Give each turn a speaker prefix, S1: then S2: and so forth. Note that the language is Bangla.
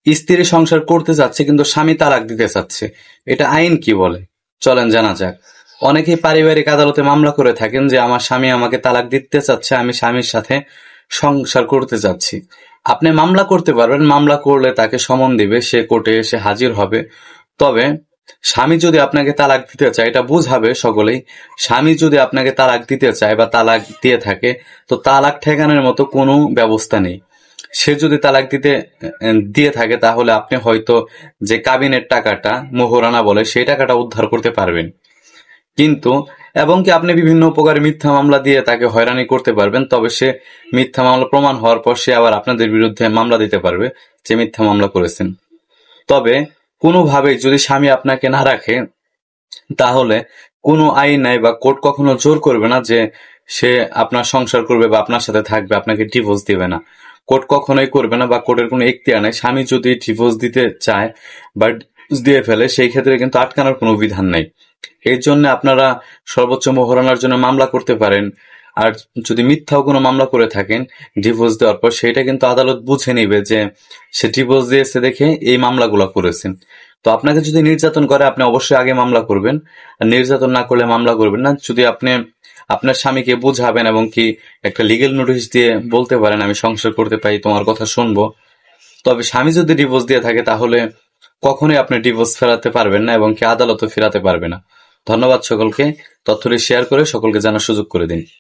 S1: স্ত্রী সংসার করতে চাচ্ছে কিন্তু স্বামী তালাক দিতে চাচ্ছে, এটা আইন কি বলে? চলেন জানা যাক। অনেকেই পারিবারিক আদালতে মামলা করে থাকেন যে আমার স্বামী আমাকে তালাক দিতে চাচ্ছে, আমি স্বামীর সাথে সংসার করতে চাচ্ছি। আপনি মামলা করতে পারবেন, মামলা করলে তাকে সমন দিবে, সে কোর্টে এসে হাজির হবে। তবে স্বামী যদি আপনাকে তালাক দিতে চায়, এটা বুঝাবে সকলেই, স্বামী যদি আপনাকে তালাক দিতে চায় বা তালাক দিয়ে থাকে, তো তালাক ঠেকানোর মতো কোনো ব্যবস্থা নেই। সে যদি তালাক দিয়ে থাকে তাহলে আপনি হয়তো যে কাবিনের টাকাটা মোহরানা বলে সেই টাকাটা উদ্ধার করতে পারবেন। কিন্তু এবং কি আপনি বিভিন্ন প্রকারের মিথ্যা মামলা দিয়ে তাকে হয়রানি করতে পারবেন। তবে সে মিথ্যা মামলা প্রমাণ হওয়ার পর সে আবার আপনাদের বিরুদ্ধে মামলা দিতে পারবে যে মিথ্যা মামলা করেছেন। তবে কোনোভাবেই যদি স্বামী আপনাকে না রাখে, তাহলে কোনো আইন নাই বা কোর্ট কখনো জোর করবে না যে সে আপনার সংসার করবে বা আপনার সাথে থাকবে, আপনাকে ডিভোর্স দিবে না। কোর্ট কখনোই করবে না বা কোর্টের কোনো এখতিয়ার নেই। স্বামী যদি ডিভোর্স দিতে চায় বা ডিভোর্স দিয়ে ফেলে, সেই ক্ষেত্রে কিন্তু আটকানোর কোনো বিধান নেই। এর জন্য আপনারা সর্বোচ্চ মোহরানার জন্য মামলা করতে পারেন। আর যদি মিথ্যাও কোনো মামলা করে থাকেন ডিভোর্স দেওয়ার পর, সেইটা কিন্তু আদালত বুঝে নিবে যে সে ডিভোর্স দিয়েছে দেখে এই মামলাগুলো করেছেন। তো আপনাকে যদি নির্যাতন করে আপনি অবশ্যই আগে মামলা করবেন, আর নির্যাতন না করলে মামলা করবেন না। যদি আপনি আপনার স্বামীকে বুঝাবেন এবং কি একটা লিগেল নোটিশ দিয়ে বলতে পারেন আমি সংসার করতে পারি, তোমার কথা শুনবো। তবে স্বামী যদি ডিভোর্স দিয়ে থাকে তাহলে কখনোই আপনি ডিভোর্স ফেরাতে পারবেন না এবং কি আদালতও ফেরাতে পারবে না। ধন্যবাদ সকলকে। তথ্যটি শেয়ার করে সকলকে জানার সুযোগ করে দিন।